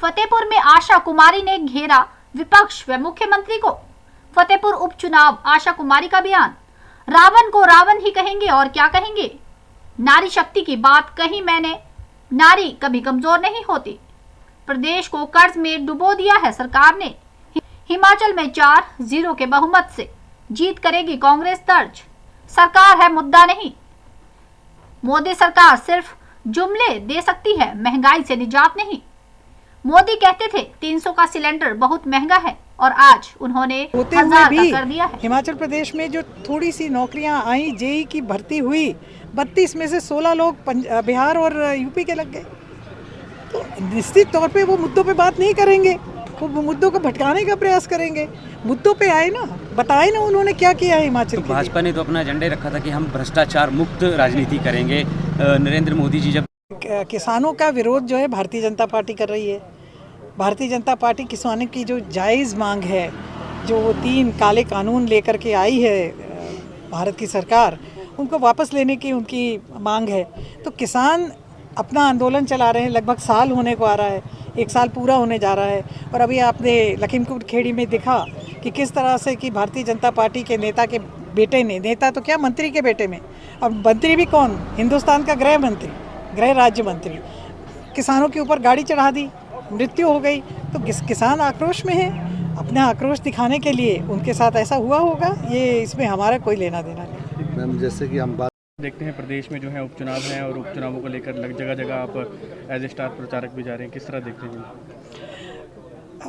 फतेहपुर में आशा कुमारी ने घेरा विपक्ष व मुख्यमंत्री को। फतेहपुर उपचुनाव, आशा कुमारी का बयान। रावण को रावण ही कहेंगे और क्या कहेंगे। नारी शक्ति की बात कही मैंने, नारी कभी कमजोर नहीं होती। प्रदेश को कर्ज में डुबो दिया है सरकार ने। हिमाचल में 4-0 के बहुमत से जीत करेगी कांग्रेस दर्ज। सरकार है मुद्दा नहीं। मोदी सरकार सिर्फ जुमले दे सकती है, महंगाई से निजात नहीं। मोदी कहते थे 300 का सिलेंडर बहुत महंगा है और आज उन्होंने 1000 का कर दिया है। हिमाचल प्रदेश में जो थोड़ी सी नौकरियां आई, जेई की भर्ती हुई, 32 में से 16 लोग बिहार और यूपी के लग गए। तो निश्चित तौर पे वो मुद्दों पे बात नहीं करेंगे, वो मुद्दों को भटकाने का प्रयास करेंगे। मुद्दों पे आए ना, बताए ना उन्होंने क्या किया है हिमाचल। तो भाजपा ने तो अपना एजेंडा रखा था कि हम भ्रष्टाचार मुक्त राजनीति करेंगे। नरेंद्र मोदी जी जब किसानों का विरोध जो है भारतीय जनता पार्टी कर रही है। भारतीय जनता पार्टी किसानों की जो जायज़ मांग है, जो वो 3 काले कानून लेकर के आई है भारत की सरकार, उनको वापस लेने की उनकी मांग है। तो किसान अपना आंदोलन चला रहे हैं, लगभग साल होने को आ रहा है, 1 साल पूरा होने जा रहा है। और अभी आपने लखीमपुर खेड़ी में देखा कि किस तरह से कि भारतीय जनता पार्टी के नेता के बेटे ने, नेता तो क्या मंत्री के बेटे में, अब मंत्री भी कौन, हिंदुस्तान का गृह मंत्री, गृह राज्य मंत्री, किसानों के ऊपर गाड़ी चढ़ा दी, मृत्यु हो गई। तो किसान आक्रोश में है, अपना आक्रोश दिखाने के लिए उनके साथ ऐसा हुआ होगा, ये इसमें हमारा कोई लेना देना नहीं। मैम, जैसे कि हम बात देखते हैं प्रदेश में जो है उपचुनाव हैं और उपचुनावों को लेकर जगह जगह आप एज ए स्टार प्रचारक भी जा रहे हैं, किस तरह देखते हैं?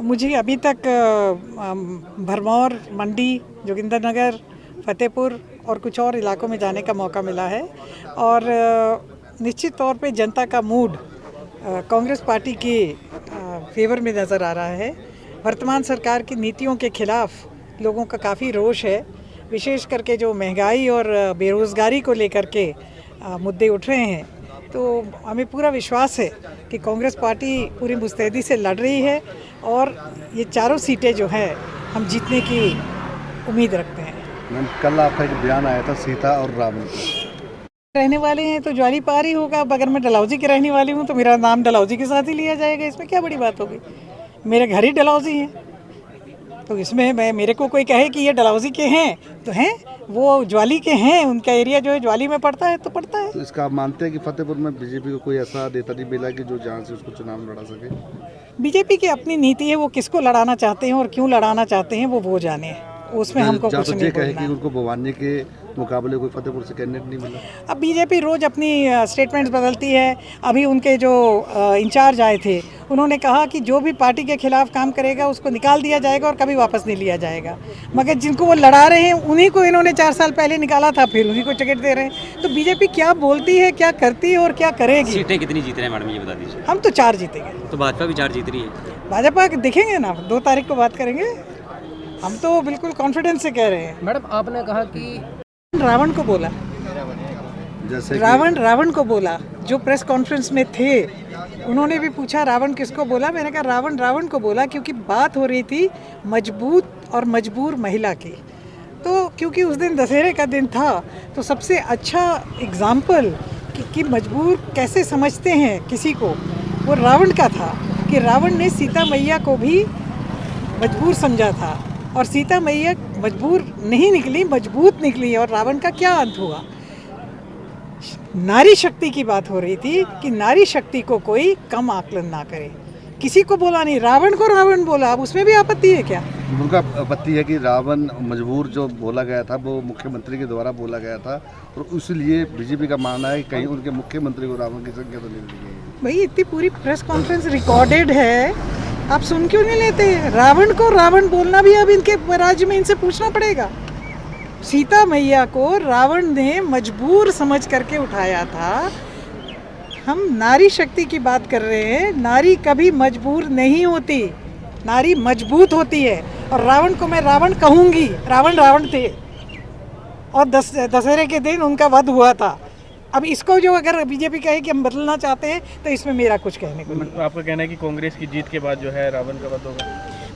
मुझे अभी तक भरमौर, मंडी, जोगिंदरनगर, फतेहपुर और कुछ और इलाकों में जाने का मौका मिला है और निश्चित तौर पे जनता का मूड कांग्रेस पार्टी के फेवर में नज़र आ रहा है। वर्तमान सरकार की नीतियों के खिलाफ लोगों का काफ़ी रोष है, विशेष करके जो महंगाई और बेरोज़गारी को लेकर के मुद्दे उठ रहे हैं। तो हमें पूरा विश्वास है कि कांग्रेस पार्टी पूरी मुस्तैदी से लड़ रही है और ये चारों सीटें जो है हम जीतने की उम्मीद रखते हैं। मैम, कल आपका एक बयान आया था सीता और रावण का। रहने वाले हैं तो ज्वाली पार ही होगा। अगर मैं डलहौजी की रहने वाली हूँ तो मेरा नाम डलहौजी के साथ ही लिया जाएगा, इसमें क्या बड़ी बात होगी। मेरे घर ही डलहौजी है, तो इसमें मेरे को कोई कहे कि ये डलहौजी के हैं तो हैं, वो ज्वाली के हैं, उनका एरिया जो है ज्वाली में पड़ता है तो पड़ता है। तो इसका आप मानते हैं कि फतेहपुर में बीजेपी को कोई ऐसा नेता नहीं मिला कि जो जहाँ से उसको चुनाव लड़ा सके? बीजेपी की अपनी नीति है, वो किसको लड़ाना चाहते हैं और क्यों लड़ाना चाहते हैं वो जाने, उसमें हमको कुछ नहीं बोलना है। उनको भवानी के मुकाबले कोई फतेहपुर से कैंडिडेट नहीं मिला। अब बीजेपी रोज अपनी स्टेटमेंट्स बदलती है। अभी उनके जो इंचार्ज आए थे उन्होंने कहा कि जो भी पार्टी के खिलाफ काम करेगा उसको निकाल दिया जाएगा और कभी वापस नहीं लिया जाएगा। मगर जिनको वो लड़ा रहे हैं उन्हीं को इन्होंने 4 साल पहले निकाला था, फिर उन्हीं को टिकट दे रहे हैं। तो बीजेपी क्या बोलती है, क्या करती है और क्या करेगी। सीटें कितनी जीत रहे हैं मैडम, ये बता दीजिए। हम तो 4 जीतेंगे। तो भाजपा भी 4 जीत रही है। भाजपा दिखेंगे ना, 2 तारीख को बात करेंगे। हम तो बिल्कुल कॉन्फिडेंस से कह रहे हैं। मैडम, आपने कहा कि रावण को बोला, जैसे रावण को बोला, जो प्रेस कॉन्फ्रेंस में थे उन्होंने भी पूछा रावण किसको बोला। मैंने कहा रावण को बोला, क्योंकि बात हो रही थी मजबूत और मजबूर महिला की। तो क्योंकि उस दिन दशहरे का दिन था तो सबसे अच्छा एग्जाम्पल कि मजबूर कैसे समझते हैं किसी को, वो रावण का था कि रावण ने सीता मैया को भी मजबूर समझा था और सीता मैया मजबूर नहीं निकली, मजबूत निकली। और रावण का क्या अंत हुआ। नारी शक्ति की बात हो रही थी कि नारी शक्ति को कोई कम आकलन ना करे। किसी को बोला नहीं, रावण को रावण बोला। अब उसमें भी आपत्ति है क्या? उनका आपत्ति है कि रावण मजबूर जो बोला गया था वो मुख्यमंत्री के द्वारा बोला गया था और इसलिए बीजेपी का मानना है कि कहीं उनके मुख्यमंत्री को रावण की संख्या तो नहीं दी गई। भाई, इतनी पूरी प्रेस कॉन्फ्रेंस रिकॉर्डेड है, आप सुन क्यों नहीं लेते? रावण को रावण बोलना भी अब इनके राज्य में इनसे पूछना पड़ेगा। सीता मैया को रावण ने मजबूर समझ करके उठाया था। हम नारी शक्ति की बात कर रहे हैं। नारी कभी मजबूर नहीं होती, नारी मजबूत होती है। और रावण को मैं रावण कहूँगी, रावण थे और दशहरे के दिन उनका वध हुआ था। अब इसको जो अगर बीजेपी कहे कि हम बदलना चाहते हैं तो इसमें मेरा कुछ कहने को नहीं। आपका कहना है कि कांग्रेस की जीत के बाद जो है रावण का वध होगा?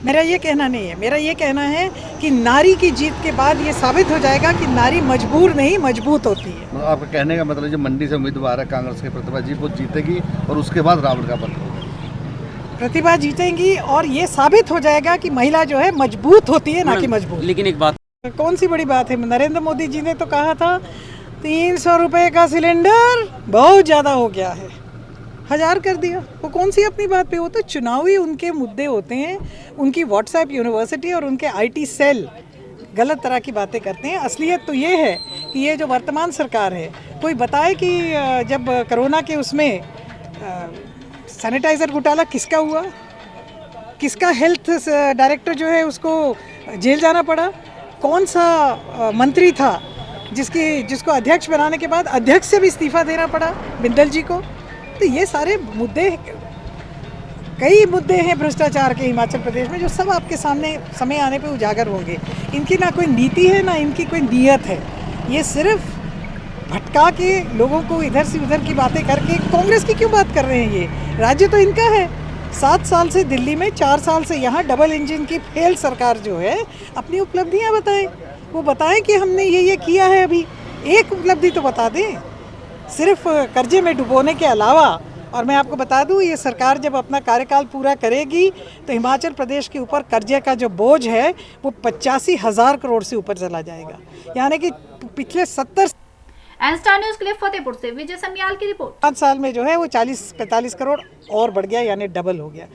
मेरा ये कहना नहीं है। मेरा ये कहना है कि नारी की जीत के बाद ये साबित हो जाएगा कि नारी मजबूर नहीं मजबूत होती है। आपका कहने का मतलब जो मंडी से उम्मीदवार है कांग्रेस के प्रतिभा जी, वो जीतेगी और उसके बाद रावण का वध होगा। प्रतिभा जीतेंगी और ये साबित हो जाएगा कि महिला जो है मजबूत होती है, ना कि मजबूत। लेकिन एक बात, कौन सी बड़ी बात है, नरेंद्र मोदी जी ने तो कहा था 300 रुपए का सिलेंडर बहुत ज़्यादा हो गया है, 1000 कर दिया। वो कौन सी अपनी बात पे, वो तो चुनावी उनके मुद्दे होते हैं, उनकी व्हाट्सएप यूनिवर्सिटी और उनके IT सेल गलत तरह की बातें करते हैं। असलियत तो ये है कि ये जो वर्तमान सरकार है, कोई बताए कि जब कोरोना के उसमें सैनिटाइज़र घोटाला किसका हुआ, किसका हेल्थ डायरेक्टर जो है उसको जेल जाना पड़ा, कौन सा मंत्री था जिसको अध्यक्ष बनाने के बाद अध्यक्ष से भी इस्तीफा देना पड़ा बिंदल जी को। तो ये सारे मुद्दे, कई मुद्दे हैं भ्रष्टाचार के हिमाचल प्रदेश में, जो सब आपके सामने समय आने पे उजागर होंगे। इनकी ना कोई नीति है, ना इनकी कोई नीयत है। ये सिर्फ भटका के लोगों को इधर से उधर की बातें करके, कांग्रेस की क्यों बात कर रहे हैं? ये राज्य तो इनका है। 7 साल से दिल्ली में, 4 साल से यहाँ डबल इंजन की फेल सरकार जो है, अपनी उपलब्धियाँ बताएं। वो बताएं कि हमने ये किया है। अभी एक उपलब्धि तो बता दें, सिर्फ कर्जे में डुबोने के अलावा। और मैं आपको बता दूं, ये सरकार जब अपना कार्यकाल पूरा करेगी तो हिमाचल प्रदेश के ऊपर कर्जे का जो बोझ है वो 85,000 करोड़ से ऊपर चला जाएगा, यानी कि पिछले 70 एनस्टार न्यूज के लिए फतेहपुर से विजय समियाल की रिपोर्ट। 5 साल में जो है वो 40-45 करोड़ और बढ़ गया, यानी डबल हो गया।